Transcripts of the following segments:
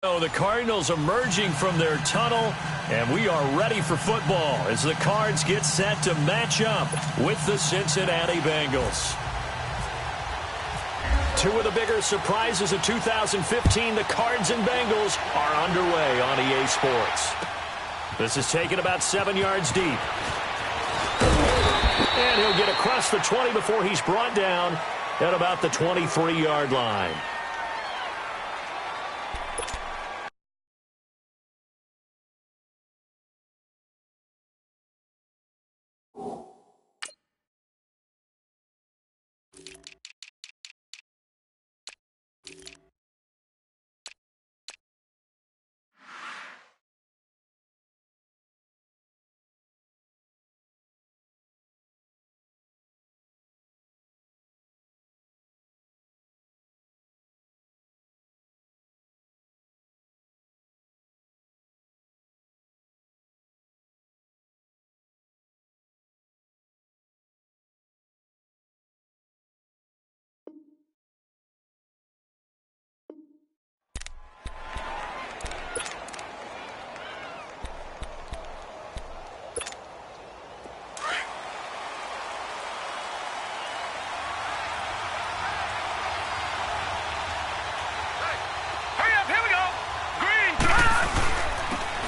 So the Cardinals emerging from their tunnel, and we are ready for football as the Cards get set to match up with the Cincinnati Bengals. Two of the bigger surprises of 2015, the Cards and Bengals, are underway on EA Sports. This is taken about 7 yards deep. And he'll get across the 20 before he's brought down at about the 23-yard line.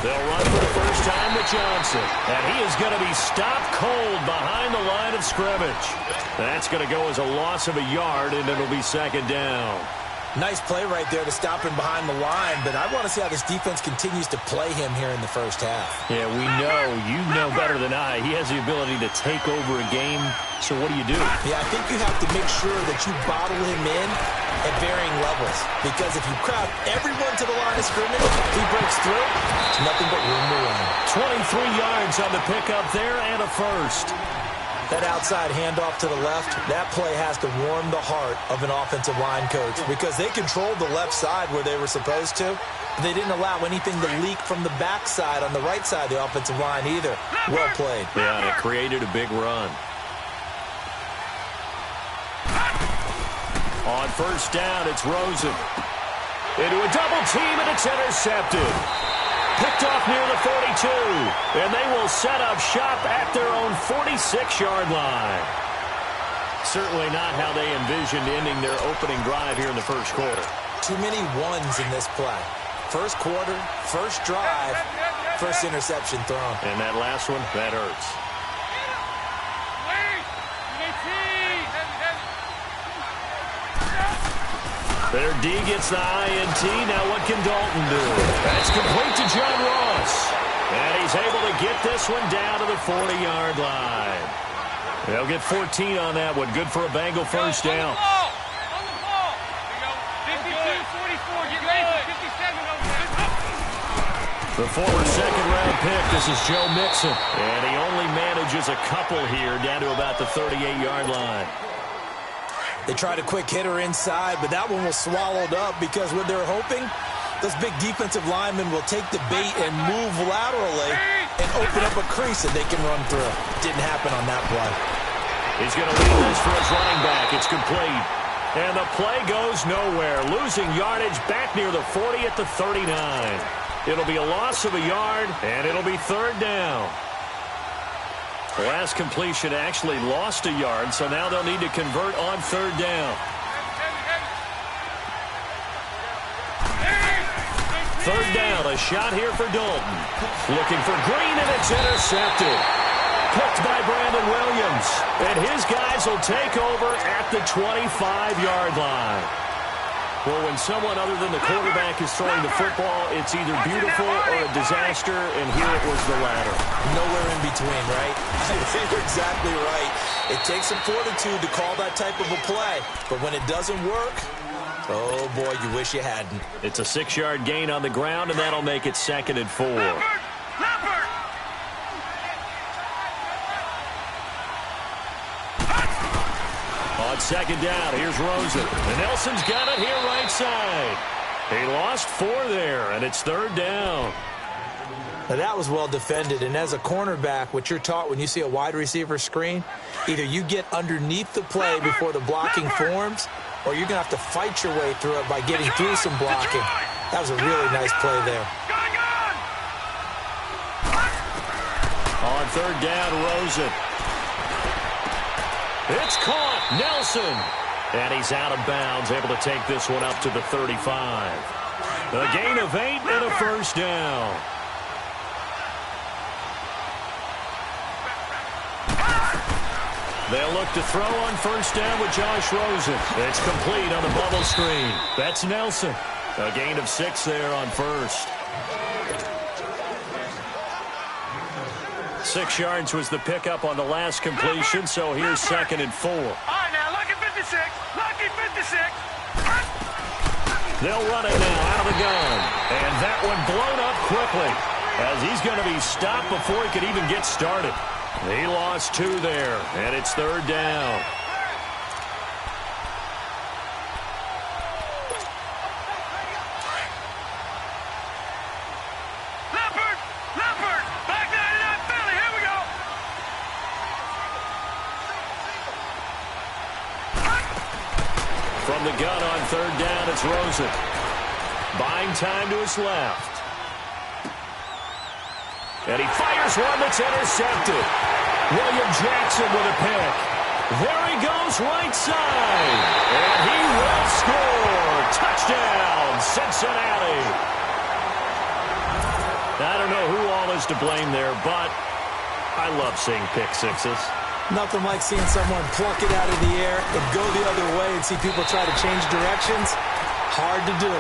They'll run for the first time with Johnson, and he is going to be stopped cold behind the line of scrimmage. That's going to go as a loss of a yard, and it'll be second down. Nice play right there to stop him behind the line, but I want to see how this defense continues to play him here in the first half. Yeah, we know. You know better than I. He has the ability to take over a game, so what do you do? Yeah, I think you have to make sure that you bottle him in at varying levels, because if you crowd everyone to the line of scrimmage, if he breaks through, it's nothing but room to run. 23 yards on the pickup there and a first. That outside handoff to the left, that play has to warm the heart of an offensive line coach because they controlled the left side where they were supposed to. But they didn't allow anything to leak from the backside on the right side of the offensive line either. Well played. Yeah, and it created a big run. On first down, it's Rosen. Into a double team, and it's intercepted. Picked off near the 42, and they will set up shop at their own 46-yard line. Certainly not how they envisioned ending their opening drive here in the first quarter. Too many ones in this play. First quarter, first drive, first interception thrown. And that last one, that hurts. Their D gets the INT. Now what can Dalton do? That's complete to John Ross. And he's able to get this one down to the 40-yard line. They'll get 14 on that one. Good for a Bengal first down. On the ball. 52, 44. Get ready for 57 over there. The former second-round pick, this is Joe Mixon. And he only manages a couple here down to about the 38-yard line. They tried a quick hitter inside, but that one was swallowed up because what they're hoping, those big defensive linemen will take the bait and move laterally and open up a crease that they can run through. Didn't happen on that play. He's going to leave this for his running back. It's complete. And the play goes nowhere. Losing yardage back near the 40 at the 39. It'll be a loss of a yard, and it'll be third down. The last completion actually lost a yard, so now they'll need to convert on third down. Third down, a shot here for Dalton. Looking for Green, and it's intercepted. Picked by Brandon Williams. And his guys will take over at the 25-yard line. Well, when someone other than the quarterback is throwing the football, it's either beautiful or a disaster, and here it was the latter. Nowhere in between, right? You're exactly right. It takes some fortitude to call that type of a play, but when it doesn't work, oh boy, you wish you hadn't. It's a 6-yard gain on the ground, and that'll make it 2nd and 4. On second down, here's Rosen. And Nelson's got it here right side. He lost 4 there, and it's third down. Now that was well defended, and as a cornerback, what you're taught when you see a wide receiver screen, either you get underneath the play before the blocking forms, or you're going to have to fight your way through it by getting through some blocking. That was a really nice play there. On third down, Rosen. It's caught. Nelson. And he's out of bounds, able to take this one up to the 35. A gain of 8 and a first down. They'll look to throw on first down with Josh Rosen. It's complete on the bubble screen. That's Nelson. A gain of 6 there on first. 6 yards was the pickup on the last completion, so here's 2nd and 4. All right, now, lucky 56. Lucky 56. They'll run it now out of the gun. And that one blown up quickly as he's going to be stopped before he could even get started. He lost 2 there, and it's third down. Leopard, back 99 Philly, here we go. From the gun on third down, it's Rosen. Buying time to his left. And he fires one that's intercepted. William Jackson with a pick. There he goes right side. And he will score. Touchdown, Cincinnati. I don't know who all is to blame there, but I love seeing pick sixes. Nothing like seeing someone pluck it out of the air and go the other way and see people try to change directions. Hard to do.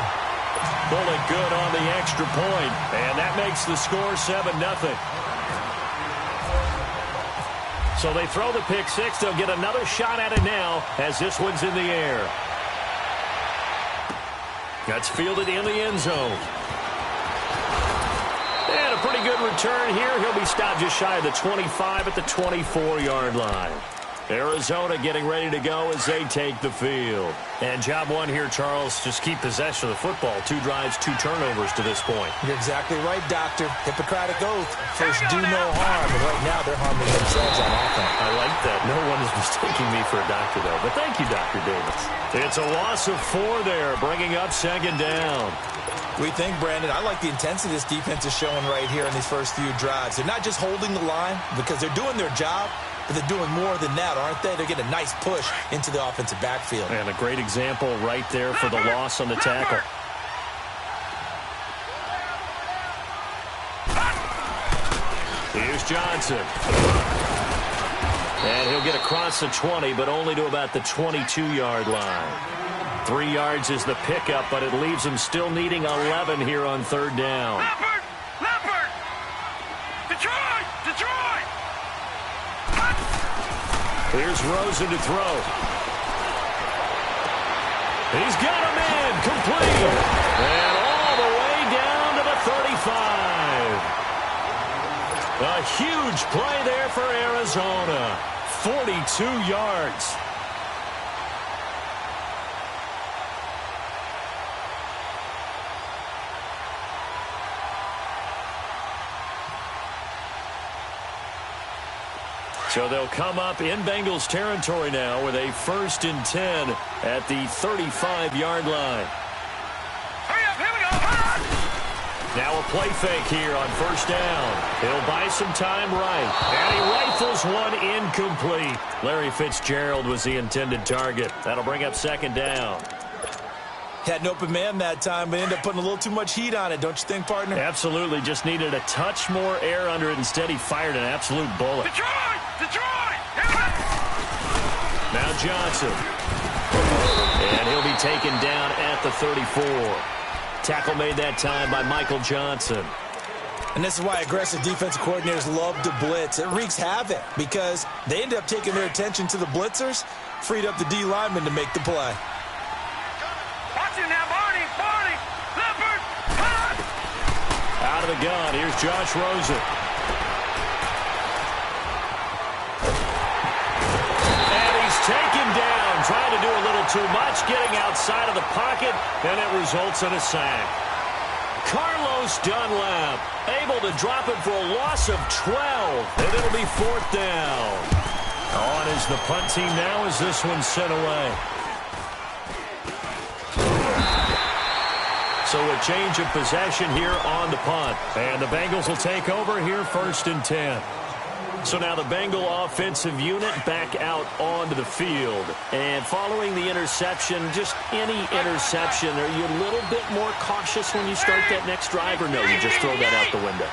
Bullet good on the extra point, and that makes the score 7-0. So they throw the pick six. They'll get another shot at it now as this one's in the air. That's fielded in the end zone. And a pretty good return here. He'll be stopped just shy of the 25 at the 24-yard line. Arizona getting ready to go as they take the field. And job one here, Charles, just keep possession of the football. 2 drives, 2 turnovers to this point. You're exactly right, Doctor. Hippocratic oath. First, do no harm. And right now, they're harming themselves on offense. I like that. No one is mistaking me for a doctor, though. But thank you, Dr. Davis. It's a loss of 4 there, bringing up 2nd down. We think, Brandon, I like the intensity this defense is showing right here in these first few drives. They're not just holding the line because they're doing their job, but they're doing more than that, aren't they? They're getting a nice push into the offensive backfield. And a great example right there for the loss on the tackle. Here's Johnson. And he'll get across the 20, but only to about the 22-yard line. 3 yards is the pickup, but it leaves him still needing 11 here on third down. Leopard! Detroit! Here's Rosen to throw. He's got him in, complete. And all the way down to the 35. A huge play there for Arizona. 42 yards. So they'll come up in Bengals territory now with a 1st and 10 at the 35-yard line. Hurry up, here we go. Now a play fake here on first down. He'll buy some time right. And he rifles one incomplete. Larry Fitzgerald was the intended target. That'll bring up 2nd down. Had an open man that time, but ended up putting a little too much heat on it, don't you think, partner? Absolutely. Just needed a touch more air under it. Instead, he fired an absolute bullet. Detroit! Now Johnson. And he'll be taken down at the 34. Tackle made that time by Michael Johnson. And this is why aggressive defensive coordinators love to blitz. It wreaks havoc because they end up taking their attention to the blitzers, freed up the D lineman to make the play. Watch it now, Barney! Leopard! Out of the gun, here's Josh Rosen. And he's taken down, trying to do a little too much, getting outside of the pocket, and it results in a sack. Carlos Dunlap able to drop it for a loss of 12, and it'll be 4th down. On is the punt team now as this one's sent away. So a change of possession here on the punt. And the Bengals will take over here 1st and 10. So now the Bengal offensive unit back out onto the field. And following the interception, just any interception, are you a little bit more cautious when you start that next drive, or no, you just throw that out the window?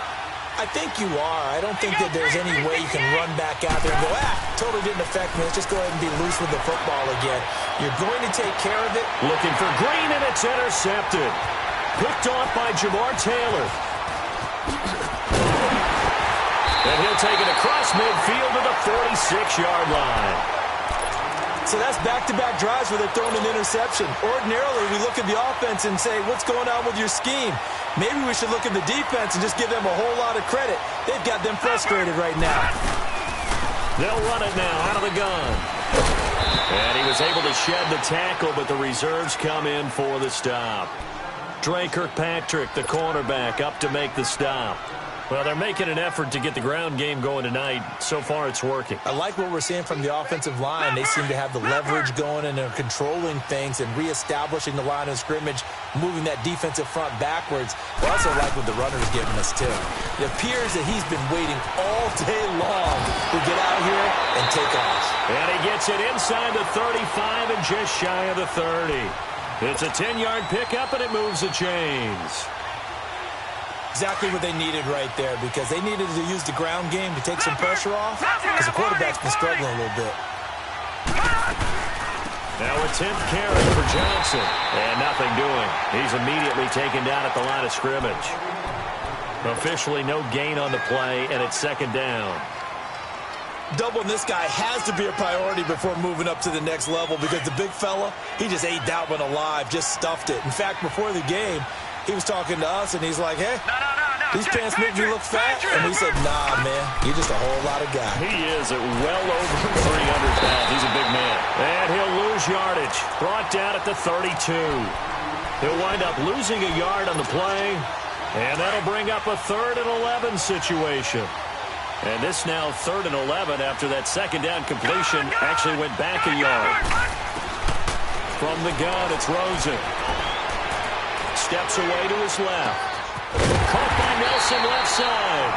I think you are. I don't think that there's any way you can run back out there and go, totally didn't affect me. Let's just go ahead and be loose with the football again. You're going to take care of it. Looking for Green, and it's intercepted. Picked off by Jamar Taylor. And he'll take it across midfield to the 46-yard line. So that's back-to-back drives where they're throwing an interception. Ordinarily, we look at the offense and say, what's going on with your scheme? Maybe we should look at the defense and just give them a whole lot of credit. They've got them frustrated right now. They'll run it now out of the gun. And he was able to shed the tackle, but the reserves come in for the stop. Dre Kirkpatrick, the cornerback, up to make the stop. Well, they're making an effort to get the ground game going tonight. So far, it's working. I like what we're seeing from the offensive line. They seem to have the leverage going, and they're controlling things and reestablishing the line of scrimmage, moving that defensive front backwards. I also like what the runner's giving us, too. It appears that he's been waiting all day long to get out here and take off. And he gets it inside the 35 and just shy of the 30. It's a 10-yard pickup, and it moves the chains. Exactly what they needed right there, because they needed to use the ground game to take some pressure off, because the quarterback's been struggling a little bit. Now a 10th carry for Johnson, and nothing doing. He's immediately taken down at the line of scrimmage. Officially no gain on the play, and it's 2nd down. Doubling this guy has to be a priority before moving up to the next level, because the big fella, he just ate that one alive, just stuffed it. In fact, before the game, he was talking to us, and he's like, hey, these pants make me look fat. And we said, nah, man, you're just a whole lot of guy. He is at well over 300 pounds. He's a big man. And he'll lose yardage. Brought down at the 32. He'll wind up losing a yard on the play, and that'll bring up a 3rd and 11 situation. And this now 3rd and 11 after that 2nd down completion actually went back a yard. From the gun, it's Rosen. Steps away to his left. Caught by Nelson left side.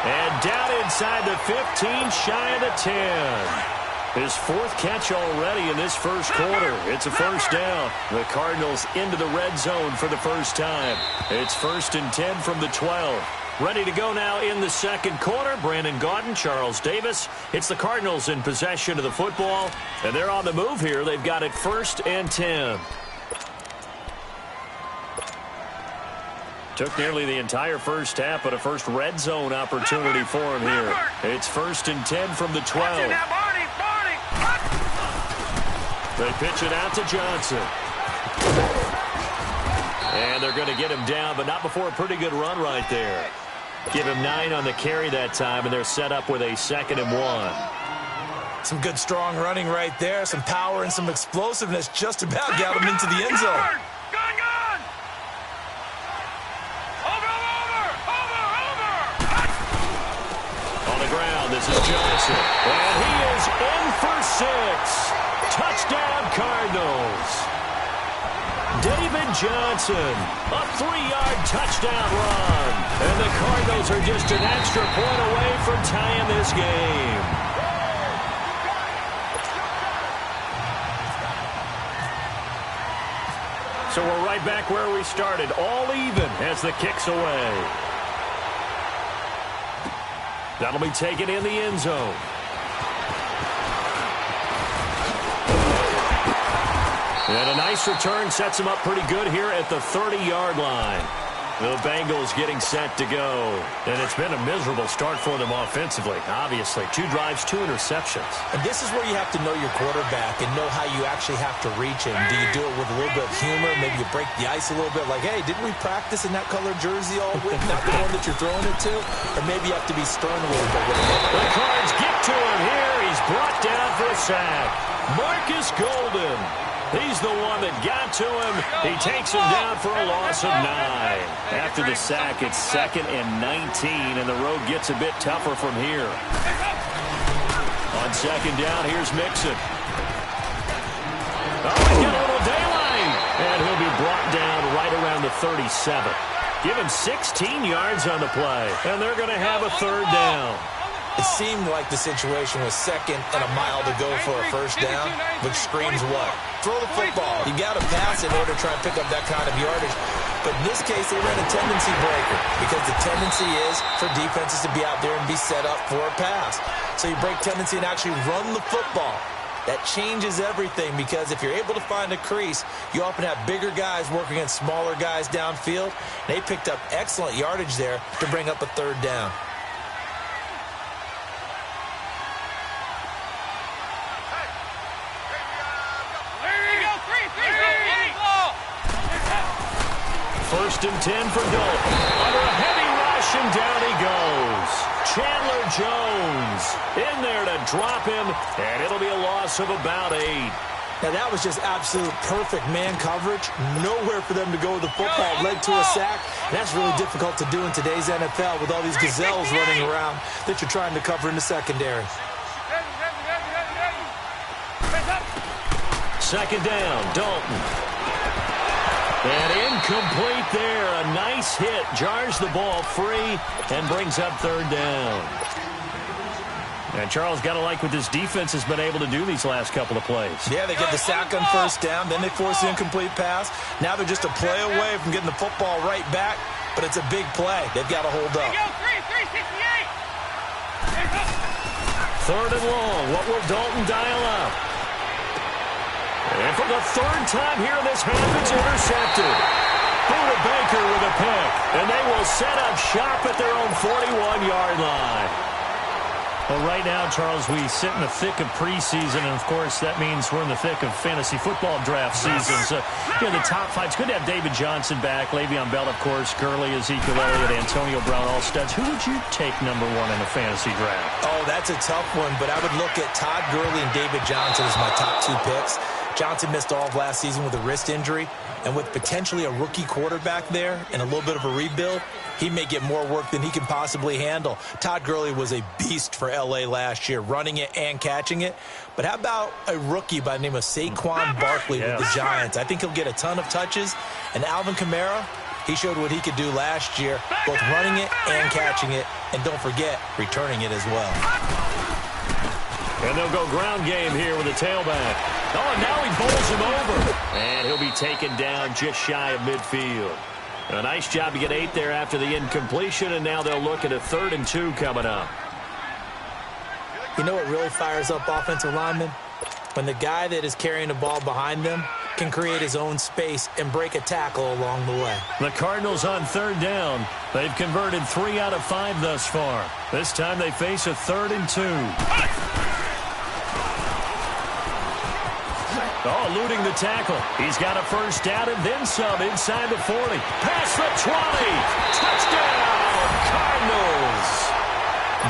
And down inside the 15, shy of the 10. His 4th catch already in this first quarter. It's a 1st down. The Cardinals into the red zone for the first time. It's 1st and 10 from the 12. Ready to go now in the 2nd quarter. Brandon Gaudin, Charles Davis. It's the Cardinals in possession of the football. And they're on the move here. They've got it 1st and 10. Took nearly the entire first half, but a first red zone opportunity for him here. It's 1st and 10 from the 12. They pitch it out to Johnson. And they're going to get him down, but not before a pretty good run right there. Give him 9 on the carry that time, and they're set up with a 2nd and 1. Some good, strong running right there. Some power and some explosiveness just about got him into the end zone. This is Johnson, and he is in for 6. Touchdown, Cardinals. David Johnson, a 3-yard touchdown run. And the Cardinals are just an extra point away from tying this game. So we're right back where we started, all even as the kick's away. That'll be taken in the end zone. And a nice return sets him up pretty good here at the 30-yard line. The Bengals getting set to go. And it's been a miserable start for them offensively, obviously. 2 drives, 2 interceptions. And this is where you have to know your quarterback and know how you actually have to reach him. Do you do it with a little bit of humor? Maybe you break the ice a little bit like, hey, didn't we practice in that colored jersey all week? Not the one that you're throwing it to? Or maybe you have to be stern a little bit with him. The Cards get to him here. He's brought down for a sack. Marcus Golden. He's the one that got to him. He takes him down for a loss of 9. After the sack, it's 2nd and 19, and the road gets a bit tougher from here. On 2nd down, here's Mixon. Oh, he's got a little daylight. And he'll be brought down right around the 37. Give him 16 yards on the play, and they're going to have a third down. It seemed like the situation was second and a mile to go for a first down, which screams what? Throw the football. You got to pass in order to try and pick up that kind of yardage. But in this case, they ran a tendency breaker because the tendency is for defenses to be out there and be set up for a pass. So you break tendency and actually run the football. That changes everything because if you're able to find a crease, you often have bigger guys working against smaller guys downfield. They picked up excellent yardage there to bring up a third down. First and 10 for Dalton. Under a heavy rush, and down he goes. Chandler Jones in there to drop him, and it'll be a loss of about 8. Now, that was just absolute perfect man coverage. Nowhere for them to go with the football. Led to a sack. And that's really difficult to do in today's NFL with all these gazelles running around that you're trying to cover in the secondary. Second down, Dalton. And incomplete there. A nice hit. Jars the ball free and brings up third down. And Charles, got to like what this defense has been able to do these last couple of plays. Yeah, they get the sack on first down. Then they force the incomplete pass. Now they're just a play away from getting the football right back. But it's a big play. They've got to hold up. Third and long. What will Dalton dial up? And for the third time here in this half, it's intercepted. Buda Baker with a pick. And they will set up shop at their own 41-yard line. Well, right now, Charles, we sit in the thick of preseason, and, of course, that means we're in the thick of fantasy football draft season. So, you know, the top five. It's good to have David Johnson back, Le'Veon Bell, of course, Gurley, Ezekiel Elliott, Antonio Brown, all studs. Who would you take number one in a fantasy draft? Oh, that's a tough one, but I would look at Todd Gurley and David Johnson as my top 2 picks. Johnson missed all of last season with a wrist injury, and with potentially a rookie quarterback there and a little bit of a rebuild, he may get more work than he can possibly handle. Todd Gurley was a beast for L.A. last year, running it and catching it. But how about a rookie by the name of Saquon Barkley with the Giants? I think he'll get a ton of touches. And Alvin Kamara, he showed what he could do last year, both running it and catching it. And don't forget, returning it as well. And they'll go ground game here with the tailback. Oh, and now he bowls him over. And he'll be taken down just shy of midfield. A nice job to get 8 there after the incompletion, and now they'll look at a 3rd and 2 coming up. You know what really fires up offensive linemen? When the guy that is carrying the ball behind them can create his own space and break a tackle along the way. The Cardinals on 3rd down. They've converted 3 out of 5 thus far. This time they face a 3rd and 2. Oh, eluding the tackle. He's got a first down and then some inside the 40. Past the 20. Touchdown, Cardinals.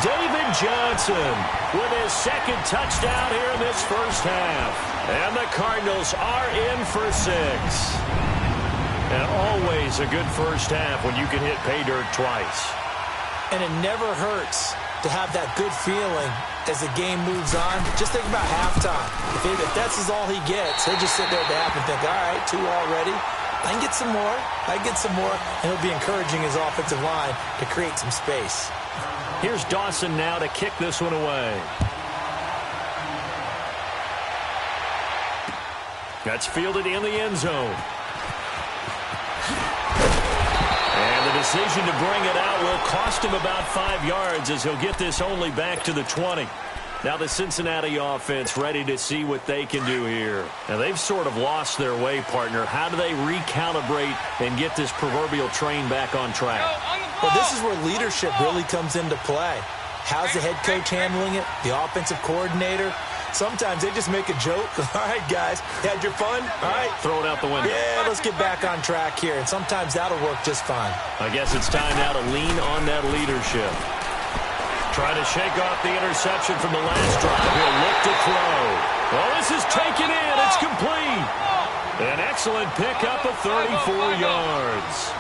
David Johnson with his 2nd touchdown here in this first half. And the Cardinals are in for 6. And always a good first half when you can hit pay dirt twice. And it never hurts to have that good feeling as the game moves on. Just think about halftime. If that's all he gets, he'll just sit there at the half and think, all right, 2 already. I can get some more. I can get some more. And he'll be encouraging his offensive line to create some space. Here's Dawson now to kick this one away. That's fielded in the end zone. And the decision to bring it out will cost him about 5 yards as he'll get this only back to the 20. Now the Cincinnati offense ready to see what they can do here. Now they've sort of lost their way, partner. How do they recalibrate and get this proverbial train back on track? Well, this is where leadership really comes into play. How's the head coach handling it? The offensive coordinator? Sometimes they just make a joke. All right, guys, had your fun? All right. Throw it out the window. Yeah, let's get back on track here. And sometimes that'll work just fine. I guess it's time now to lean on that leadership. Trying to shake off the interception from the last drive. He'll look to throw. Well, this is taken in. It's complete. An excellent pickup of 34 yards.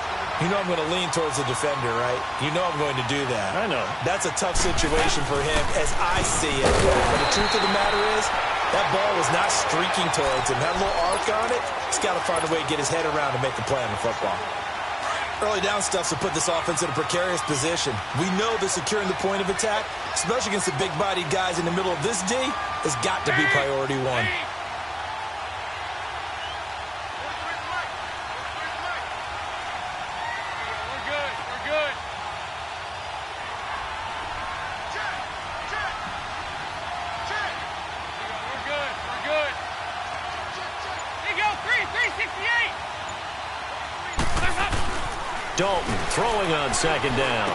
You know I'm going to lean towards the defender, right? You know I'm going to do that. I know. That's a tough situation for him as I see it. But the truth of the matter is, that ball was not streaking towards him. That little arc on it, he's got to find a way to get his head around and make a play on the football. Early down stuff to put this offense in a precarious position. We know that securing the point of attack, especially against the big-bodied guys in the middle of this D, has got to be priority one. Dalton throwing on second down.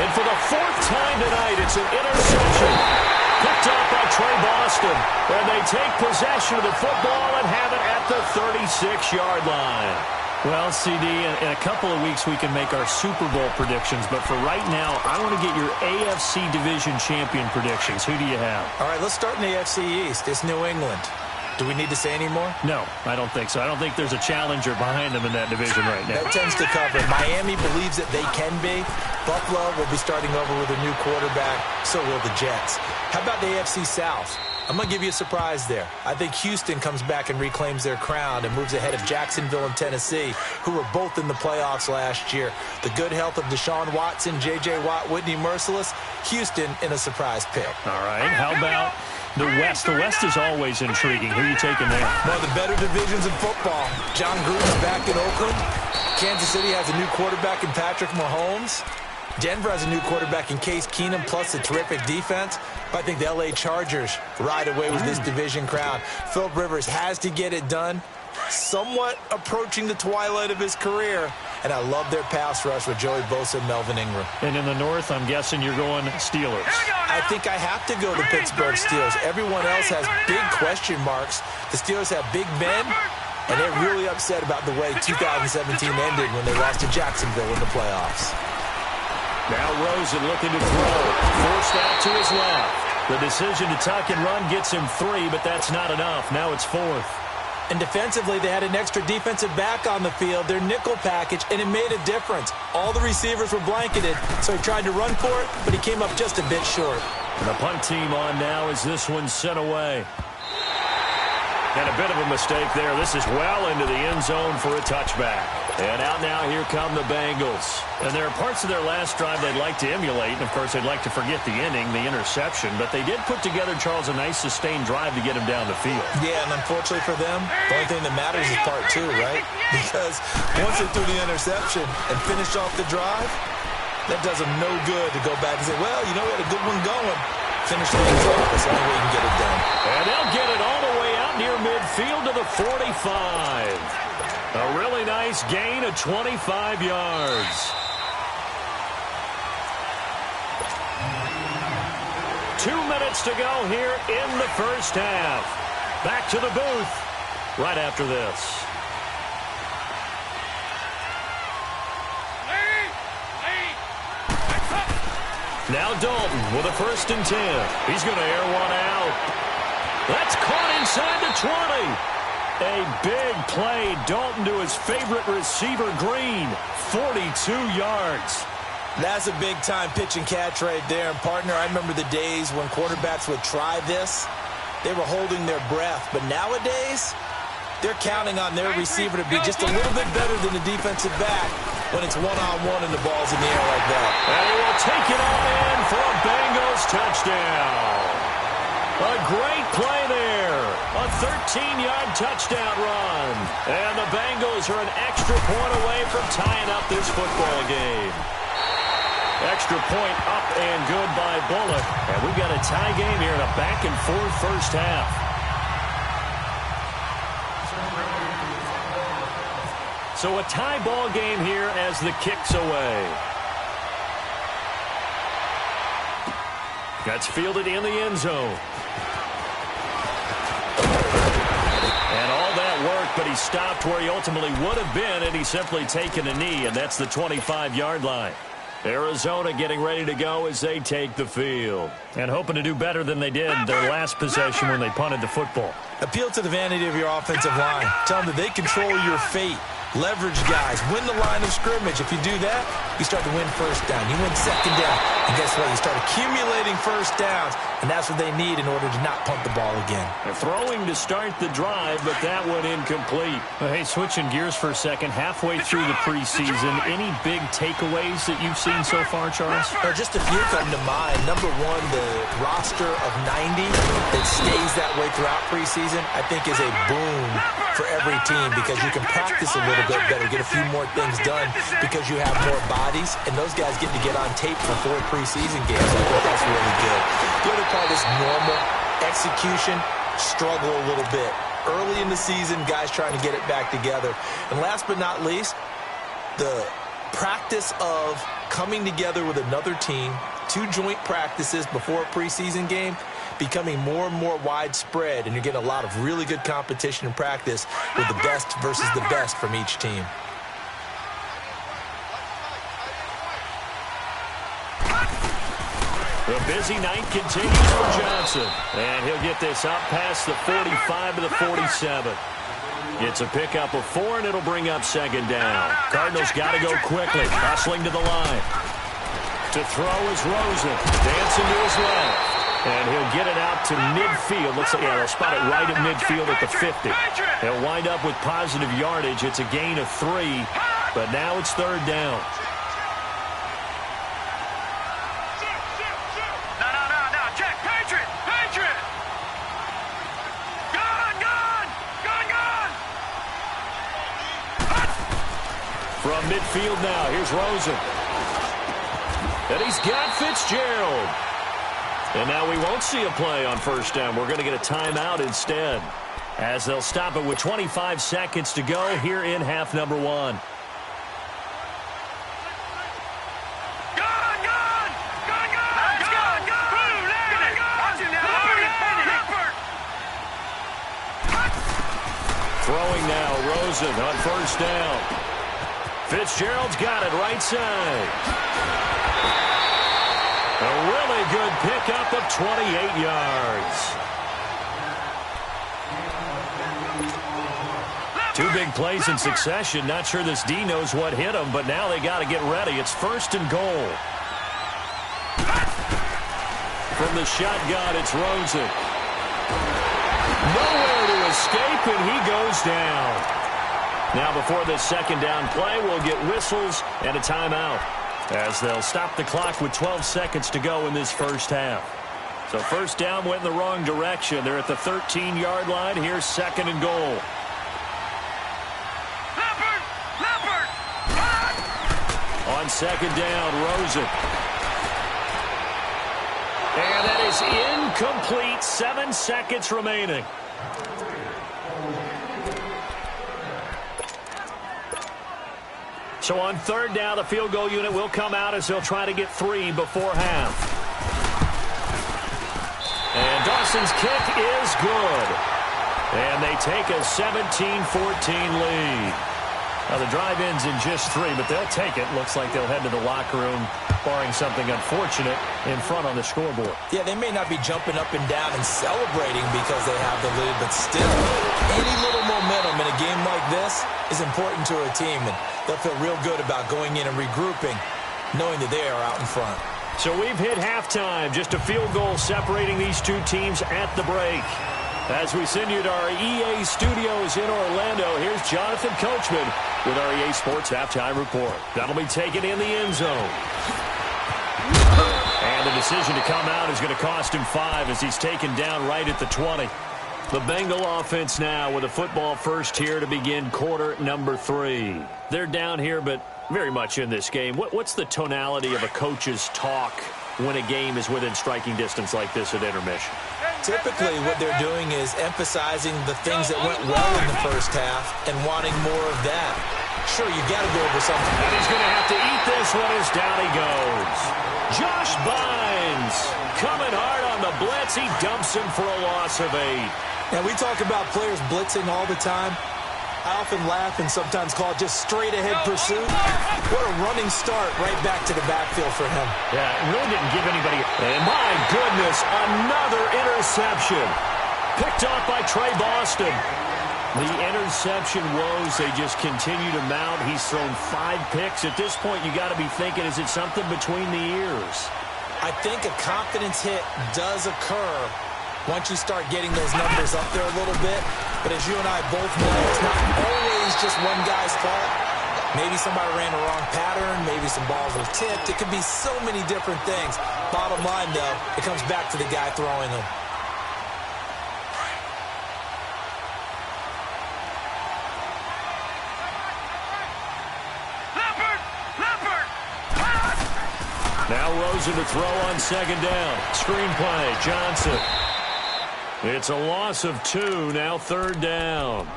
And for the fourth time tonight, it's an interception. Picked up by Trey Boston. And they take possession of the football and have it at the 36-yard line. Well, CD, in a couple of weeks we can make our Super Bowl predictions. But for right now, I want to get your AFC Division Champion predictions. Who do you have? All right, let's start in the AFC East. It's New England. Do we need to say any more? No, I don't think so. I don't think there's a challenger behind them in that division right now. That tends to cover. Miami believes that they can be. Buffalo will be starting over with a new quarterback. So will the Jets. How about the AFC South? I'm going to give you a surprise there. I think Houston comes back and reclaims their crown and moves ahead of Jacksonville and Tennessee, who were both in the playoffs last year. The good health of Deshaun Watson, J.J. Watt, Whitney Merciless. Houston in a surprise pick. All right, how about the West? The West is always intriguing. Who are you taking there? One of the better divisions in football. John Gruden's back in Oakland. Kansas City has a new quarterback in Patrick Mahomes. Denver has a new quarterback in Case Keenum, plus a terrific defense. But I think the L.A. Chargers ride away with this division crown. Philip Rivers has to get it done. Somewhat approaching the twilight of his career. And I love their pass rush with Joey Bosa and Melvin Ingram. And in the North, I'm guessing you're going Steelers. I think I have to go to Pittsburgh Steelers. Everyone else has big question marks. The Steelers have Big Ben, and they're really upset about the way 2017 ended when they lost to Jacksonville in the playoffs. Now Rosen looking to throw. Forced out to his left. The decision to tuck and run gets him 3, but that's not enough. Now it's 4th. And defensively, they had an extra defensive back on the field, their nickel package, and it made a difference. All the receivers were blanketed, so he tried to run for it, but he came up just a bit short. And the punt team on now as this one's sent away. And a bit of a mistake there. This is well into the end zone for a touchback. And out now, here come the Bengals. And there are parts of their last drive they'd like to emulate. And, of course, they'd like to forget the inning, the interception. But they did put together, Charles, a nice sustained drive to get him down the field. Yeah, and unfortunately for them, the only thing that matters is part 2, right? Because once they threw the interception and finished off the drive, that does them no good to go back and say, well, you know, we had a good one going. Finish things off. That's the only way you can get it done. And they'll get it all the way out near midfield to the 45. A really nice gain of 25 yards. 2 minutes to go here in the first half. Back to the booth right after this. Now Dalton with a 1st and 10. He's going to air one out. That's caught inside the 20. A big play. Dalton to his favorite receiver, Green. 42 yards. That's a big-time pitch and catch right there. And, partner, I remember the days when quarterbacks would try this. They were holding their breath. But nowadays, they're counting on their receiver to be just a little bit better than the defensive back when it's one-on-one and the ball's in the air like that. And he will take it all in for a Bengals touchdown. A great play there. A 13-yard touchdown run. And the Bengals are an extra point away from tying up this football game. Extra point up and good by Bullock. And we've got a tie game here in a back-and-forth first half. So a tie ball game here as the kick's away. That's fielded in the end zone. And all that work, but he stopped where he ultimately would have been had he simply taken a knee, and that's the 25-yard line. Arizona getting ready to go as they take the field. And hoping to do better than they did their last possession when they punted the football. Appeal to the vanity of your offensive line. Tell them that they control your fate. leverage guys, win the line of scrimmage. If you do that, you start to win first down. You win second down. And guess what? You start accumulating first downs, and that's what they need in order to not punt the ball again. They're throwing to start the drive, but that one incomplete. Well, hey, switching gears for a second, halfway through the preseason, any big takeaways that you've seen so far, Charles? Just a few come to mind. Number one, the roster of 90 that stays that way throughout preseason, I think is a boon for every team because you can practice a little bit better, get a few more things done because you have more bodies, and those guys get to get on tape for 4 preseason games. I think that's really good. The other part is normal execution, struggle a little bit. Early in the season, guys trying to get it back together. And last but not least, the practice of coming together with another team, 2 joint practices before a preseason game, becoming more and more widespread, and you're getting a lot of really good competition and practice with the best versus the best from each team. The busy night continues for Johnson, and he'll get this up past the 45 to the 47. It's a pickup of 4, and it'll bring up second down. Cardinals got to go quickly, hustling to the line. To throw is Rosen, dancing to his left. And he'll get it out to midfield. Looks like, they'll spot it right at midfield at the 50. He'll wind up with positive yardage. It's a gain of 3, but now it's third down. No, check, Patriot! Gone! From midfield now, here's Rosen. And he's got Fitzgerald. And now we won't see a play on first down. We're going to get a timeout instead, as they'll stop it with 25 seconds to go here in half number 1. Gone! Throwing now, Rosen on first down. Fitzgerald's got it right side. A really good pickup of 28 yards. 2 big plays in succession. Not sure this D knows what hit him, but now they got to get ready. It's first and goal. From the shotgun, it's Rosen. Nowhere to escape, and he goes down. Now before this second down play, we'll get whistles and a timeout, as they'll stop the clock with 12 seconds to go in this first half. So first down went in the wrong direction. They're at the 13-yard line. Here's second and goal. Leopard! On second down, Rosen. And that is incomplete. 7 seconds remaining. So on third down, the field goal unit will come out as they'll try to get 3 before half. And Dawson's kick is good. And they take a 17-14 lead. Now the drive ends in just 3, but they'll take it. Looks like they'll head to the locker room, barring something unfortunate, in front on the scoreboard. Yeah, they may not be jumping up and down and celebrating because they have the lead, but still, any little momentum in a game like this is important to a team, and they'll feel real good about going in and regrouping, knowing that they are out in front. So we've hit halftime. Just a field goal separating these 2 teams at the break. As we send you to our EA studios in Orlando, here's Jonathan Coachman with our EA Sports Halftime Report. That'll be taken in the end zone. And the decision to come out is going to cost him 5 as he's taken down right at the 20. The Bengal offense now with a football first here to begin quarter number 3. They're down here, but very much in this game. What's the tonality of a coach's talk when a game is within striking distance like this at intermission? Typically, what they're doing is emphasizing the things that went well in the first half and wanting more of that. Sure, you got to go over something. And he's going to have to eat this one as down he goes. Josh Bynes coming hard on the blitz. He dumps him for a loss of 8. Now, we talk about players blitzing all the time. I often laugh and sometimes call it just straight-ahead pursuit. What a running start right back to the backfield for him. Yeah, it really didn't give anybody. And my goodness, another interception. Picked off by Trey Boston. The interception woes, they just continue to mount. He's thrown 5 picks. At this point, you got to be thinking, is it something between the ears? I think a confidence hit does occur once you start getting those numbers up there a little bit. But as you and I both know, it's not always just one guy's fault. Maybe somebody ran the wrong pattern. Maybe some balls were tipped. It could be so many different things. Bottom line, though, it comes back to the guy throwing them. Now Rosen to throw on second down. Screen play, Johnson. It's a loss of 2, now third down.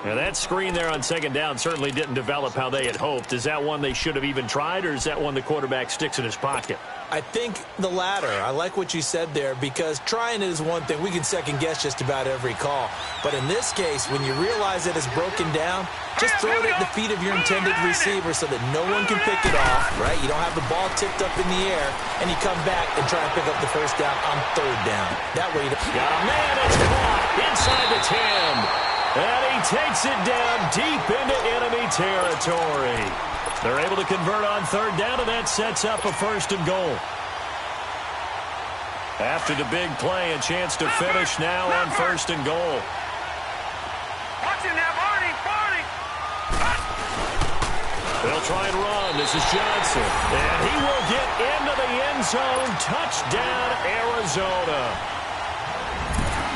Now that screen there on second down certainly didn't develop how they had hoped. Is that one they should have even tried, or is that one the quarterback sticks in his pocket? I think the latter. I like what you said there, because trying it is one thing. We can second-guess just about every call. But in this case, when you realize that it's broken down, just throw it at the feet of your intended receiver so that no one can pick it off, right? You don't have the ball tipped up in the air, and you come back and try and pick up the first down on third down. That way, got a man, it's caught inside the 10. And he takes it down deep into enemy territory. They're able to convert on third down, and that sets up a first and goal. After the big play, a chance to finish now on first and goal. Watch it now, Barney. They'll try and run. This is Johnson. And he will get into the end zone. Touchdown, Arizona.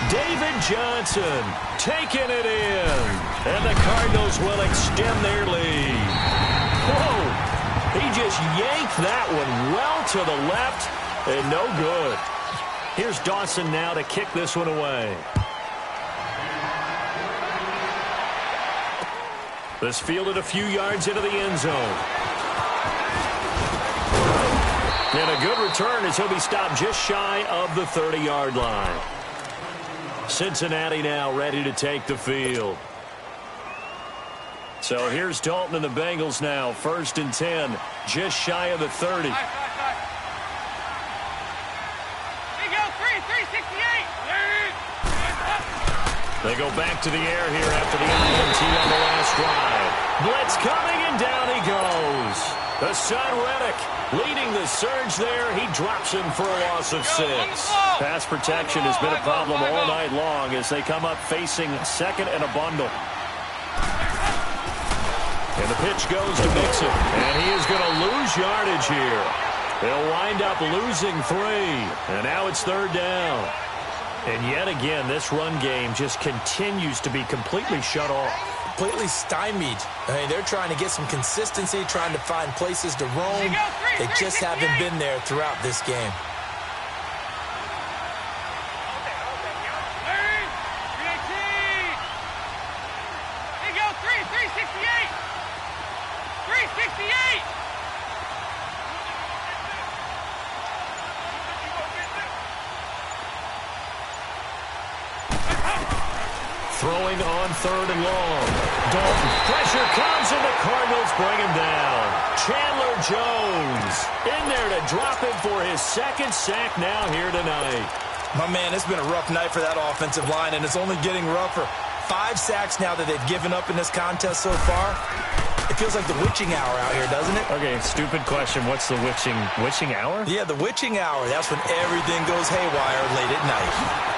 David Johnson taking it in. And the Cardinals will extend their lead. Whoa! He just yanked that one well to the left, and no good. Here's Dawson now to kick this one away. This fielded a few yards into the end zone. And a good return as he'll be stopped just shy of the 30-yard line. Cincinnati now ready to take the field. So here's Dalton and the Bengals now. First and 10, just shy of the 30. Here you go, 368. They go back to the air here after the INT on the last drive. Blitz coming, and down he goes. The son Reddick leading the surge there. He drops him for a loss of 6. Pass protection has been a problem all night long as they come up facing second and a bundle. And the pitch goes to Mixon, and he is going to lose yardage here. They'll wind up losing 3, and now it's third down. And yet again, this run game just continues to be completely shut off. completely stymied. I mean, they're trying to get some consistency, trying to find places to roam. They just haven't been there throughout this game. Throwing on third and long. Dalton, pressure comes, and the Cardinals bring him down. Chandler Jones in there to drop him for his second sack now here tonight. My man, it's been a rough night for that offensive line, and it's only getting rougher. 5 sacks now that they've given up in this contest so far. It feels like the witching hour out here, doesn't it? Okay, stupid question. What's the witching hour? Yeah, the witching hour. That's when everything goes haywire late at night.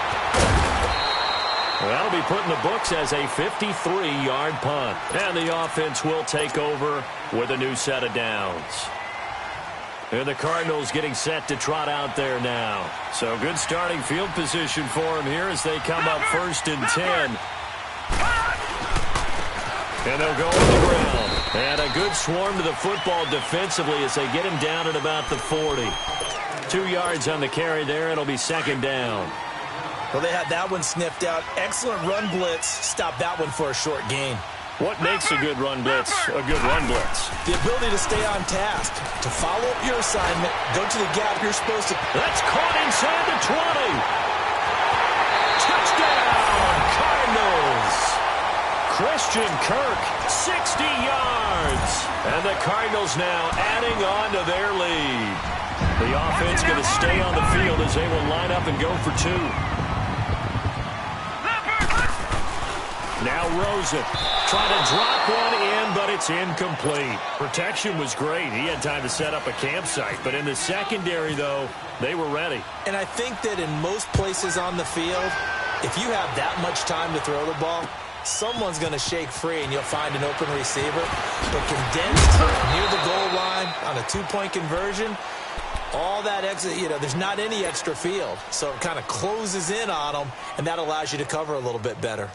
Well, that'll be put in the books as a 53-yard punt. And the offense will take over with a new set of downs. And the Cardinals getting set to trot out there now. So good starting field position for them here as they come up first and 10. And they'll go on the ground. And a good swarm to the football defensively as they get him down at about the 40. 2 yards on the carry there. It'll be second down. Well, they had that one sniffed out. Excellent run blitz. Stop that one for a short gain. What makes a good run blitz a good run blitz? The ability to stay on task, to follow up your assignment, go to the gap you're supposed to. That's caught inside the 20. Touchdown, Cardinals. Christian Kirk, 60 yards. And the Cardinals now adding on to their lead. The offense going to stay on the field as they will line up and go for 2. Now Rosen trying to drop one in, but it's incomplete. Protection was great. He had time to set up a campsite. But in the secondary, though, they were ready. And I think that in most places on the field, if you have that much time to throw the ball, someone's going to shake free and you'll find an open receiver. But condensed near the goal line on a two-point conversion, all that extra, there's not any extra field. So it kind of closes in on them, and that allows you to cover a little bit better.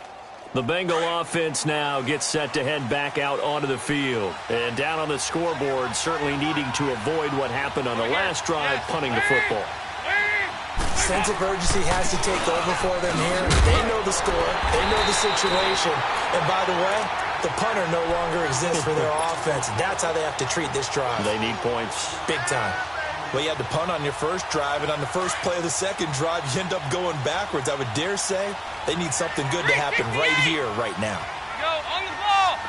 The Bengal offense now gets set to head back out onto the field. And down on the scoreboard, certainly needing to avoid what happened on the last drive, punting the football. Sense of urgency has to take over for them here. They know the score. They know the situation. And by the way, the punter no longer exists for their offense. That's how they have to treat this drive. They need points. Big time. Well, you had to punt on your first drive, and on the first play of the second drive, you end up going backwards. I would dare say they need something good to happen right here, right now. Go on the ball.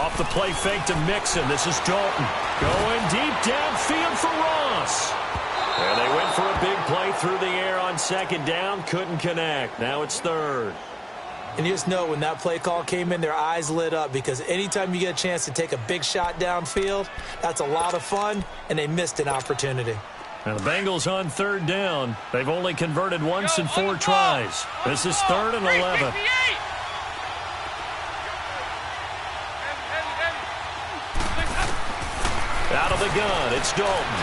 Off the play fake to Mixon. This is Dalton. Going deep downfield for Ross. And they went for a big play through the air on second down. Couldn't connect. Now it's third. And you just know when that play call came in, their eyes lit up because anytime you get a chance to take a big shot downfield, that's a lot of fun, and they missed an opportunity. Now the Bengals on third down. They've only converted once in 4 tries. This is 3rd and 11. Out of the gun, it's Dalton.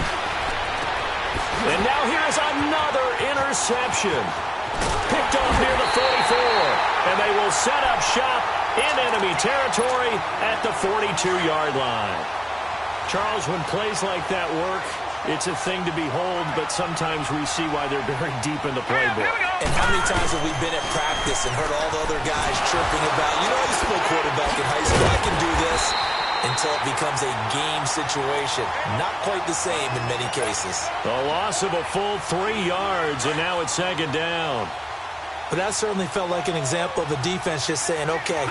And now here's another interception. Picked off near the 44. And they will set up shop in enemy territory at the 42-yard line. Charles, when plays like that work, it's a thing to behold, but sometimes we see why they're very deep in the playbook. And how many times have we been at practice and heard all the other guys chirping about, I used to play quarterback in high school, I can do this, until it becomes a game situation. Not quite the same in many cases. The loss of a full 3 yards, and now it's second down. But that certainly felt like an example of the defense just saying, okay,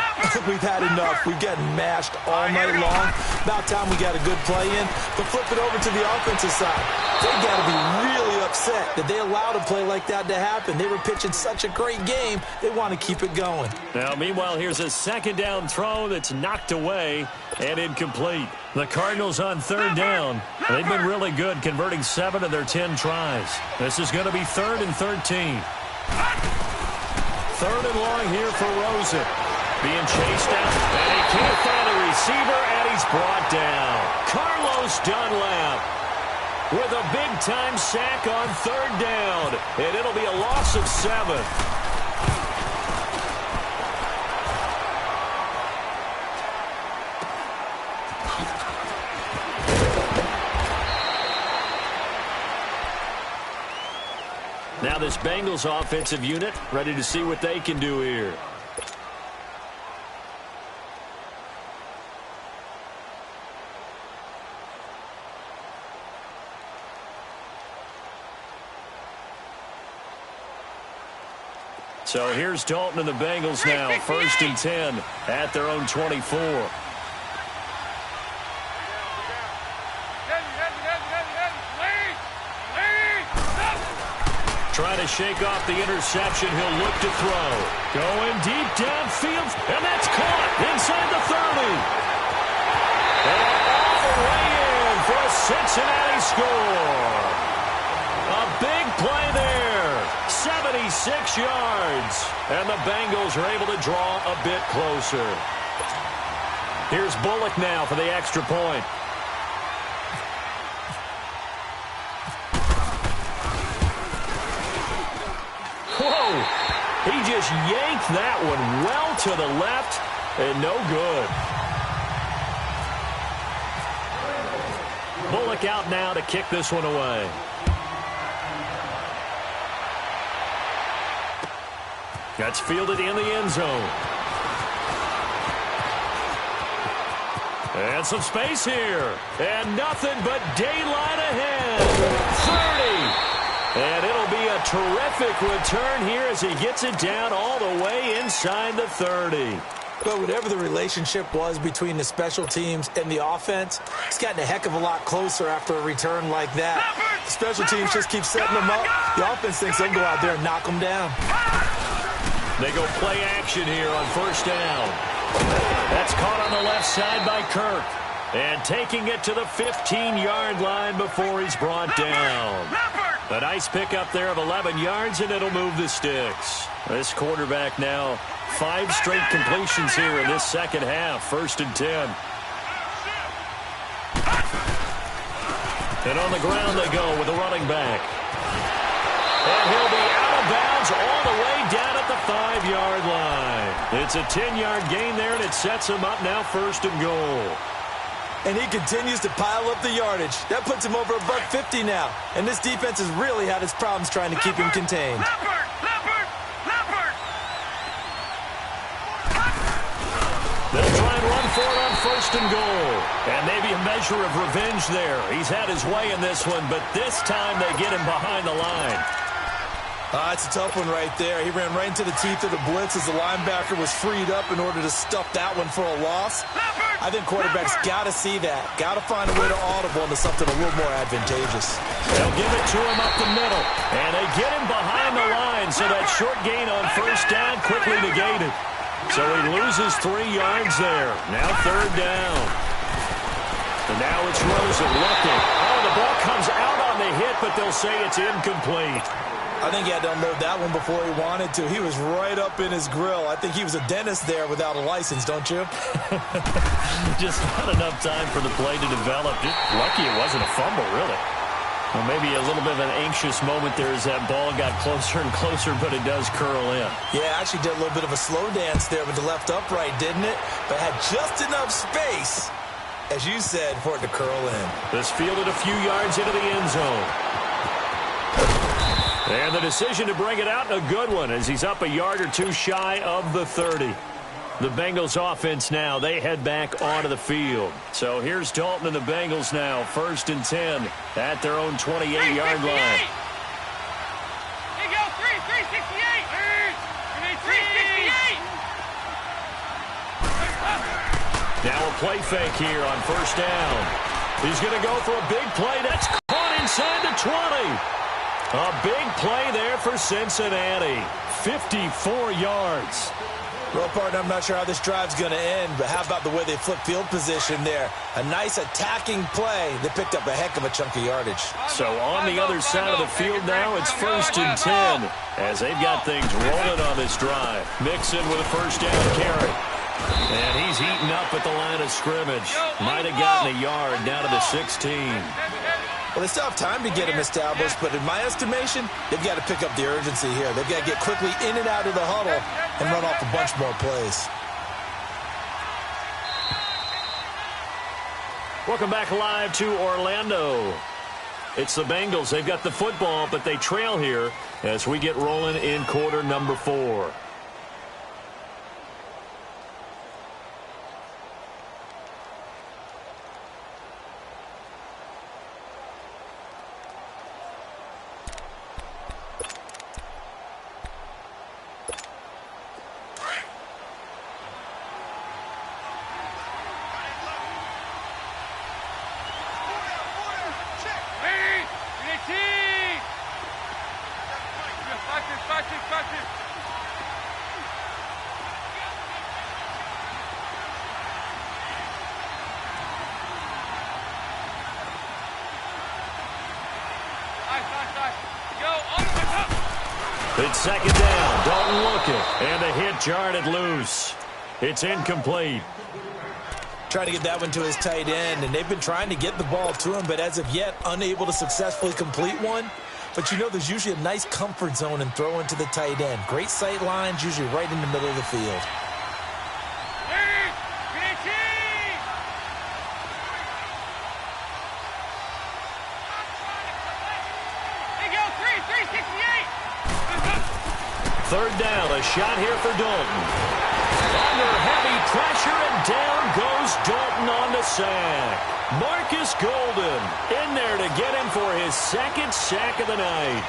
we've had enough. We've gotten mashed all night long. About time we got a good play in. But flip it over to the offensive side. They got to be really upset that they allowed a play like that to happen. They were pitching such a great game, they want to keep it going. Now, meanwhile, here's a second down throw that's knocked away and incomplete. The Cardinals on third down. They've been really good, converting 7 of their 10 tries. This is going to be 3rd and 13. 3rd and long here for Rosen. Being chased out, and he can't find a receiver, and he's brought down. Carlos Dunlap with a big-time sack on 3rd down, and it'll be a loss of 7. Now this Bengals offensive unit ready to see what they can do here. So here's Dalton and the Bengals now, 1st and 10 at their own 24. Trying to shake off the interception. He'll look to throw. Going deep downfield, and that's caught inside the 30. And all the way in for a Cincinnati score. A big play there. 76 yards. And the Bengals are able to draw a bit closer. Here's Bullock now for the extra point. Whoa! He just yanked that one well to the left, and no good. Bullock out now to kick this one away. That's fielded in the end zone. And some space here. And nothing but daylight ahead. 30. And it'll be a terrific return here as he gets it down all the way inside the 30. But whatever the relationship was between the special teams and the offense, it's gotten a heck of a lot closer after a return like that. The special teams just keep setting them up. The offense thinks they'll go out there and knock them down. They go play action here on first down. That's caught on the left side by Kirk. And taking it to the 15-yard line before he's brought down. A nice pickup there of 11 yards, and it'll move the sticks. This quarterback now 5 straight completions here in this second half. 1st and 10. And on the ground they go with the running back. And he'll be out of bounds all the way down at the 5-yard line. It's a 10-yard gain there, and it sets him up now 1st and goal. And he continues to pile up the yardage. That puts him over $150 now. And this defense has really had its problems trying to keep him contained. They'll try and run for it on 1st and goal. And maybe a measure of revenge there. He's had his way in this one, but this time they get him behind the line. It's a tough one right there. He ran right into the teeth of the blitz as the linebacker was freed up in order to stuff that one for a loss. I think quarterbacks got to see that. Got to find a way to audible into something a little more advantageous. They'll give it to him up the middle. And they get him behind the line, so that short gain on 1st down quickly negated. So he loses 3 yards there. Now 3rd down. And now it's Rosen looking. Oh, the ball comes out on the hit, but they'll say it's incomplete. I think he had to unload that one before he wanted to. He was right up in his grill. I think he was a dentist there without a license, don't you? Just not enough time for the play to develop. Just lucky it wasn't a fumble, really. Well, maybe a little bit of an anxious moment there as that ball got closer and closer, but it does curl in. Yeah, actually did a little bit of a slow dance there with the left upright, didn't it? But had just enough space, as you said, for it to curl in. This fielded a few yards into the end zone. And the decision to bring it out, a good one, as he's up a yard or 2 shy of the 30. The Bengals offense now, they head back onto the field. So here's Dalton and the Bengals now, 1st and 10 at their own 28-yard line. Here you go, 368. 368. Now a play fake here on 1st down. He's going to go for a big play. That's caught inside the 20. A big play there for Cincinnati. 54 yards. Well, partner, I'm not sure how this drive's going to end, but how about the way they flip field position there? A nice attacking play. They picked up a heck of a chunk of yardage. So on the other side of the field now, it's 1st and 10 as they've got things rolling on this drive. Mixon with a 1st down carry. And he's eaten up at the line of scrimmage. Might have gotten a yard down to the 16. Well, they still have time to get him established, but in my estimation, they've got to pick up the urgency here. They've got to get quickly in and out of the huddle and run off a bunch more plays. Welcome back live to Orlando. It's the Bengals. They've got the football, but they trail here as we get rolling in quarter number 4. It's 2nd down. Dalton looking. And the hit jarred it loose. It's incomplete. Trying to get that one to his tight end, and they've been trying to get the ball to him, but as of yet, unable to successfully complete one. But you know there's usually a nice comfort zone in throwing to the tight end. Great sight lines, usually right in the middle of the field. Third down, a shot here for Dalton. Under heavy pressure, and down goes Dalton on the sack. Marcus Golden in there to get him for his 2nd sack of the night.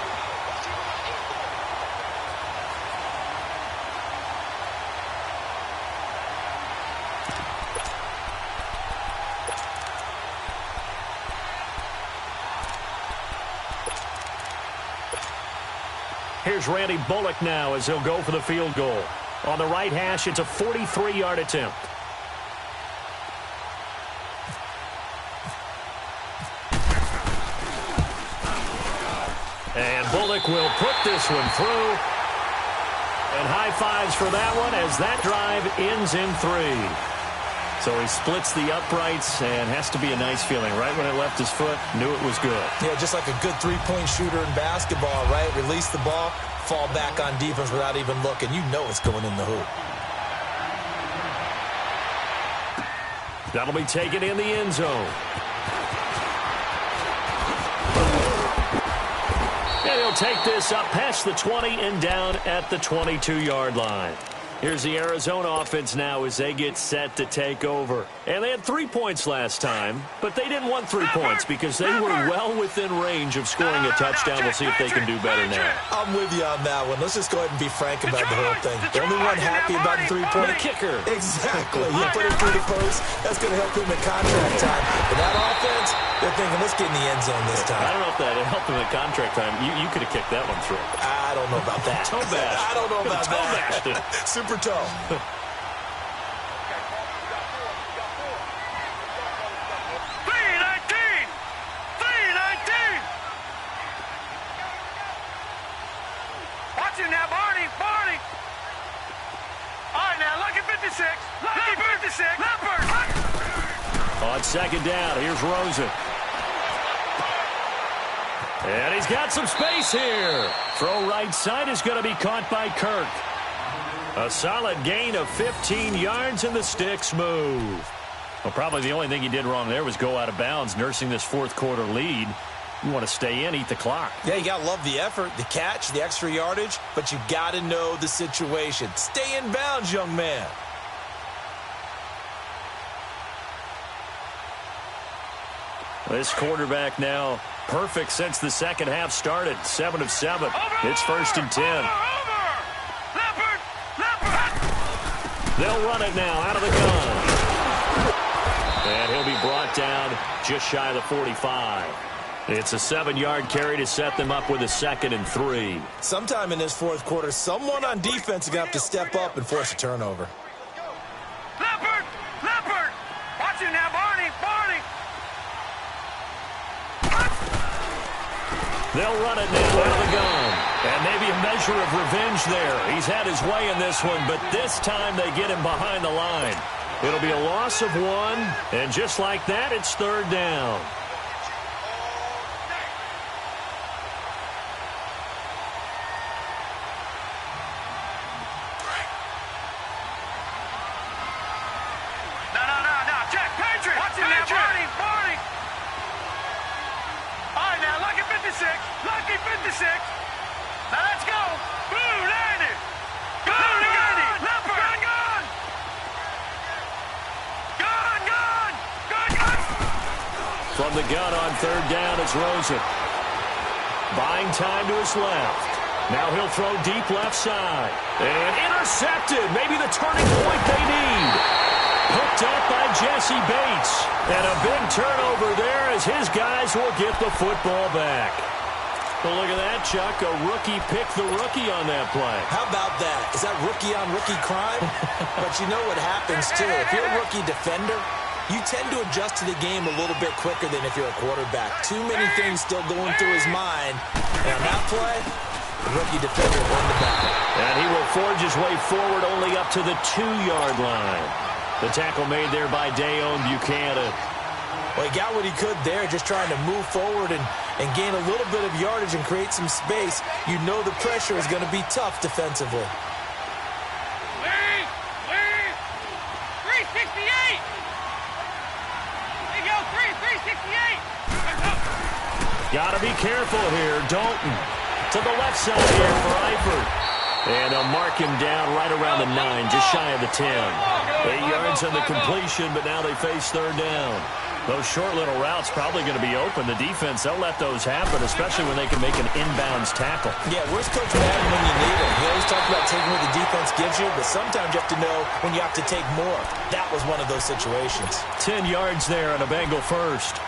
here's Randy Bullock now as he'll go for the field goal. On the right hash, it's a 43-yard attempt. And Bullock will put this one through. And high fives for that one as that drive ends in 3. So he splits the uprights and has to be a nice feeling. Right when it left his foot, knew it was good. Yeah, just like a good three-point shooter in basketball, right? Release the ball, fall back on defense without even looking. You know it's going in the hoop. That'll be taken in the end zone. And he'll take this up past the 20 and down at the 22-yard line. Here's the Arizona offense now as they get set to take over. And they had 3 points last time, but they didn't want 3 points because they were well within range of scoring a touchdown. We'll see if they can do better now. I'm with you on that one. Let's just go ahead and be frank about the whole thing. The only one happy about the 3-point kicker. Exactly. You put it through the post. That's going to help him in contract time. But that offense, they're thinking, let's get in the end zone this time. I don't know if that helped him in contract time. You could have kicked that one through. I don't know about that. Toe bash. I don't know about that. Super toe. Watching now, Barney. All right, now, lucky 56. Lucky 56. On second down, here's Rosen. And he's got some space here. Throw right side is going to be caught by Kirk. A solid gain of 15 yards, and the sticks move. Well, probably the only thing he did wrong there was go out of bounds, nursing this fourth-quarter lead. You want to stay in, eat the clock. Yeah, you got to love the effort, the catch, the extra yardage, but you got to know the situation. Stay in bounds, young man. This quarterback now perfect since the second half started. 7 of 7. It's 1st and 10. They'll run it now out of the gun. And he'll be brought down just shy of the 45. It's a 7-yard carry to set them up with a 2nd and 3. Sometime in this fourth quarter, someone on defense is going to have to step up and force a turnover. Leopard! Watch it now, Barney! They'll run it now out of the gun. And maybe a measure of revenge there. He's had his way in this one, but this time they get him behind the line. It'll be a loss of 1, and just like that, it's 3rd down. No, check, Patriot! Watch it now, Barney! All right, now, lucky 56. Now, let's go! Blue 90! Blue 90! Leopard! Gun! From the gun on 3rd down, it's Rosen. Buying time to his left. Now he'll throw deep left side. And intercepted. Maybe the turning point they need. Picked up by Jesse Bates. And a big turnover there as his guys will get the football back. Well, look at that, Chuck. A rookie picked the rookie on that play. How about that? Is that rookie-on-rookie crime? But you know what happens, too. If you're a rookie defender, you tend to adjust to the game a little bit quicker than if you're a quarterback. Too many things still going through his mind. And on that play, the rookie defender won the battle. And he will forge his way forward only up to the 2-yard line. The tackle made there by Dayon Buchanan. Well, he got what he could there, just trying to move forward and gain a little bit of yardage and create some space. You know the pressure is going to be tough defensively. Lee! 368! There you go, 368! Got to be careful here. Dalton to the left side here for Eifert. And they'll mark him down right around the 9, just shy of the 10. 8 yards on the completion, but now they face 3rd down. Those short little routes probably going to be open. The defense, they'll let those happen, especially when they can make an inbounds tackle. Yeah, where's Coach Madden when you need him? He always talks about taking what the defense gives you, but sometimes you have to know when you have to take more. That was one of those situations. 10 yards there on a Bengal first.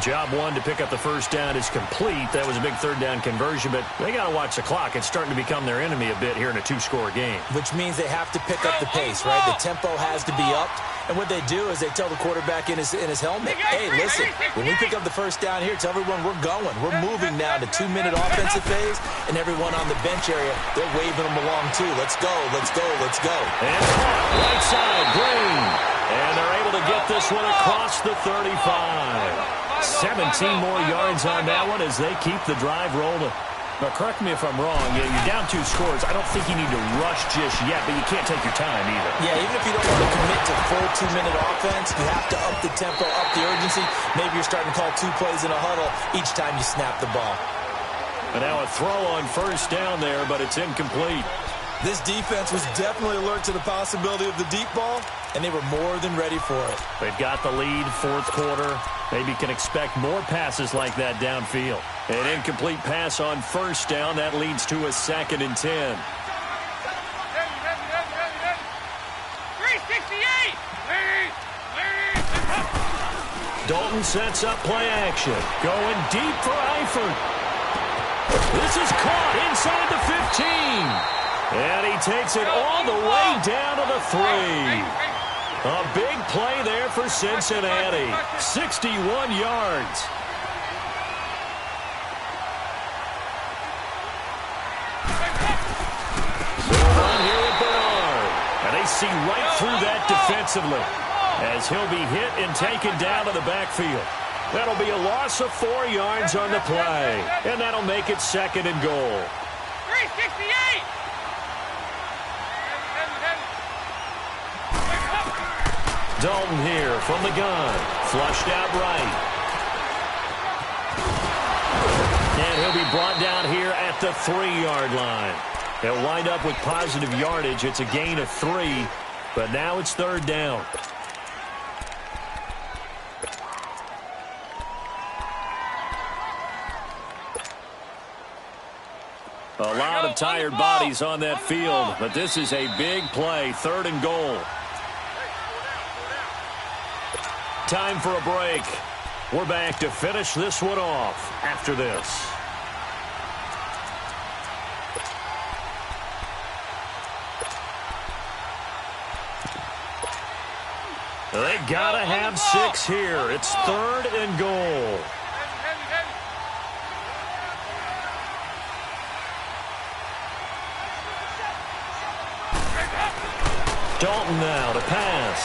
Job one to pick up the first down is complete. That was a big third down conversion, but they got to watch the clock. It's starting to become their enemy a bit here in a two-score game. Which means they have to pick up the pace, right? The tempo has to be upped. And what they do is they tell the quarterback in his helmet, hey, listen, when we pick up the first down here, tell everyone we're going. We're moving now to 2-minute offensive phase, and everyone on the bench area, they're waving them along too. Let's go, let's go, let's go. And right side, Green. And they're able to get this one across the 35. 17 more yards on that one as they keep the drive rolling. Now, correct me if I'm wrong. You're down 2 scores. I don't think you need to rush just yet, but you can't take your time either. Yeah, even if you don't want to commit to full 2-minute offense, you have to up the tempo, up the urgency. Maybe you're starting to call 2 plays in a huddle each time you snap the ball. And now a throw on first down there, but it's incomplete. This defense was definitely alert to the possibility of the deep ball, and they were more than ready for it. They've got the lead, fourth quarter. Maybe can expect more passes like that downfield. An incomplete pass on first down. That leads to a 2nd and 10. 368! Dalton sets up play action. Going deep for Eifert. This is caught inside the 15. And he takes it all the way down to the 3. A big play there for Cincinnati. 61 yards. They'll run here with Bernard. And they see right through that defensively as he'll be hit and taken down to the backfield. That'll be a loss of 4 yards on the play. And that'll make it 2nd and goal. 368! Dalton here from the gun. Flushed out right. And he'll be brought down here at the 3-yard line. They'll wind up with positive yardage. It's a gain of 3, but now it's 3rd down. A lot of tired bodies on that field, but this is a big play. 3rd and goal. Time for a break. We're back to finish this one off after this. They gotta have 6 here. It's 3rd and goal. Dalton now to pass.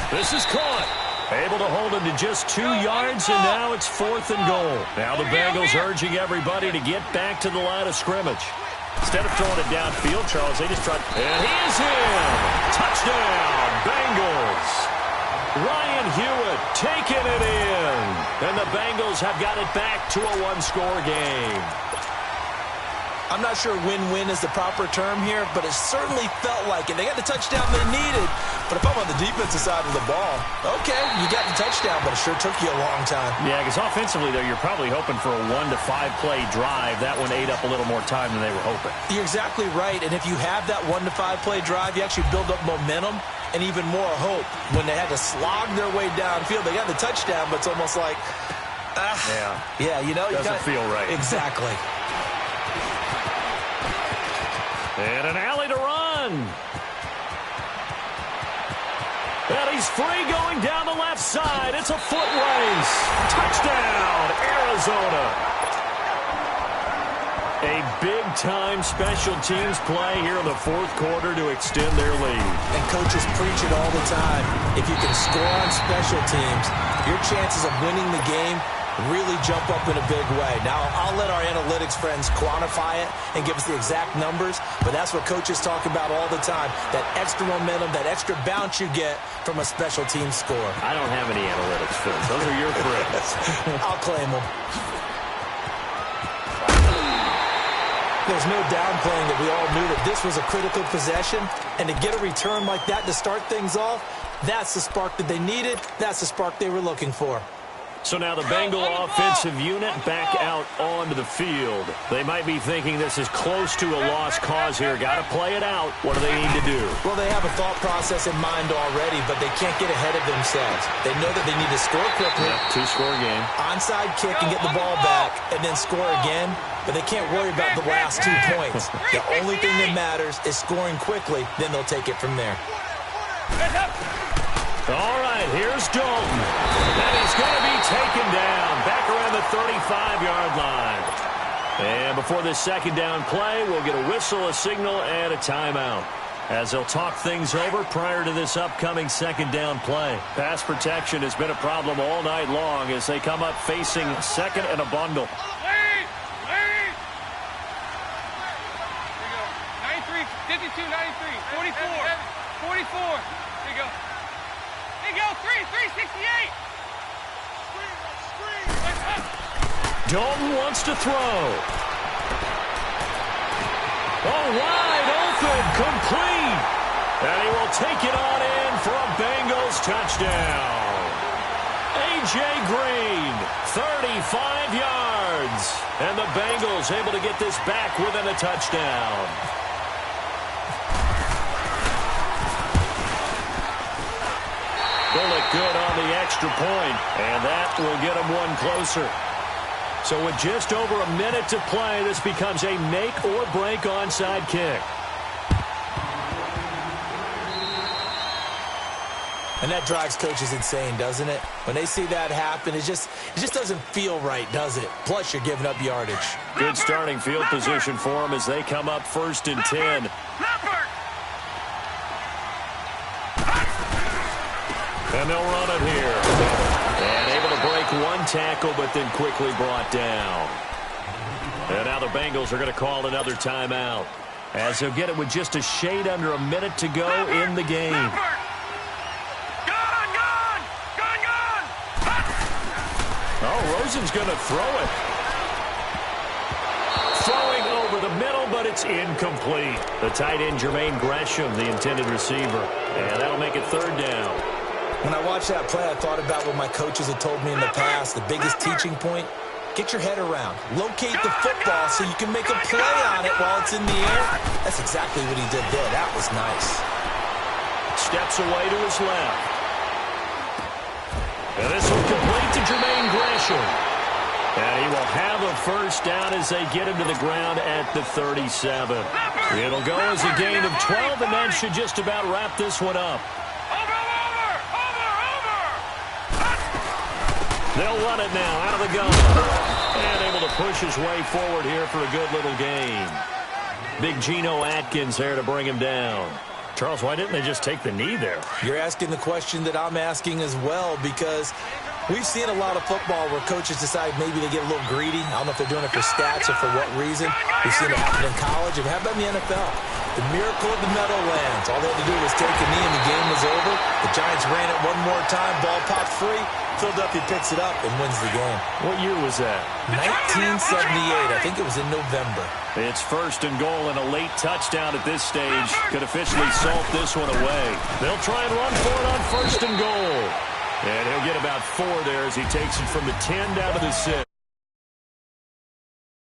This is caught. Able to hold him to just 2 yards, and now it's 4th and goal. Now the Bengals urging everybody to get back to the line of scrimmage. Instead of throwing it downfield, Charles, they just tried. And he is in. Touchdown, Bengals. Ryan Hewitt taking it in. And the Bengals have got it back to a 1-score game. I'm not sure win-win is the proper term here, but it certainly felt like it. They got the touchdown they needed, but if I'm on the defensive side of the ball, okay, you got the touchdown, but it sure took you a long time. Yeah, because offensively, though, you're probably hoping for a 1 to 5 play drive. That one ate up a little more time than they were hoping. You're exactly right, and if you have that 1 to 5 play drive, you actually build up momentum and even more hope. When they had to slog their way downfield, they got the touchdown, but it's almost like, yeah, you know, doesn't feel right. Exactly. And an alley to run. And he's free going down the left side. It's a foot race. Touchdown, Arizona. A big-time special teams play here in the 4th quarter to extend their lead. And coaches preach it all the time. If you can score on special teams, your chances of winning the game really jump up in a big way. Now, I'll let our analytics friends quantify it and give us the exact numbers, but that's what coaches talk about all the time, that extra momentum, that extra bounce you get from a special team score. I don't have any analytics friends. Those are your friends. I'll claim them. There's no downplaying that we all knew that this was a critical possession, and to get a return like that to start things off, that's the spark that they needed. That's the spark they were looking for. So now the Bengal offensive unit back out onto the field. They might be thinking this is close to a lost cause here. Got to play it out. What do they need to do? Well, they have a thought process in mind already, but they can't get ahead of themselves. They know that they need to score quickly. Yeah, two-score game. Onside kick and get the ball back, and then score again. But they can't worry about the last 2 points. The only thing that matters is scoring quickly. Then they'll take it from there. All right, here's Dalton. And he's going to be taken down back around the 35-yard line. And before this second down play, we'll get a whistle, a signal, and a timeout, as they'll talk things over prior to this upcoming second down play. Pass protection has been a problem all night long as they come up facing second and a bundle. Lead! Lead! Here you go. 93, 52, 93, 44, 44. Here you go. Here you go, 368. Dalton wants to throw. Oh, wide open, complete. And he will take it on in for a Bengals touchdown. A.J. Green, 35 yards. And the Bengals able to get this back within a touchdown. Bullock good on the extra point, and that will get him one closer. So with just over a minute to play, this becomes a make-or-break onside kick. And that drives coaches insane, doesn't it? When they see that happen, it just doesn't feel right, does it? Plus, you're giving up yardage. Good starting field position for them as they come up 1st and 10. And they'll run it here. And able to break one tackle, but then quickly brought down. And now the Bengals are going to call another timeout, as they'll get it with just a shade under a minute to go in the game. Oh, Rosen's going to throw it. Throwing over the middle, but it's incomplete. The tight end, Jermaine Gresham, the intended receiver. And that'll make it 3rd down. When I watched that play, I thought about what my coaches had told me in the past. The biggest teaching point, get your head around. Locate the football so you can make a play on it while it's in the air. That's exactly what he did there. That was nice. Steps away to his left. And this will complete to Jermaine Gresham. And he will have a 1st down as they get him to the ground at the 37. It'll go as a gain of 12, and that should just about wrap this one up. They'll run it now out of the gun. And able to push his way forward here for a good little gain. Big Geno Atkins there to bring him down. Charles, why didn't they just take the knee there? You're asking the question that I'm asking as well, because we've seen a lot of football where coaches decide maybe they get a little greedy. I don't know if they're doing it for stats or for what reason. We've seen it happen in college, and how about in the NFL? The miracle of the Meadowlands. All they had to do was take a knee and the game was over. The Giants ran it one more time. Ball popped free. Philadelphia picks it up and wins the game. What year was that? 1978. I think it was in November. It's 1st and goal, and a late touchdown at this stage could officially salt this one away. They'll try and run for it on 1st and goal. And he'll get about 4 there as he takes it from the 10 down to the 6.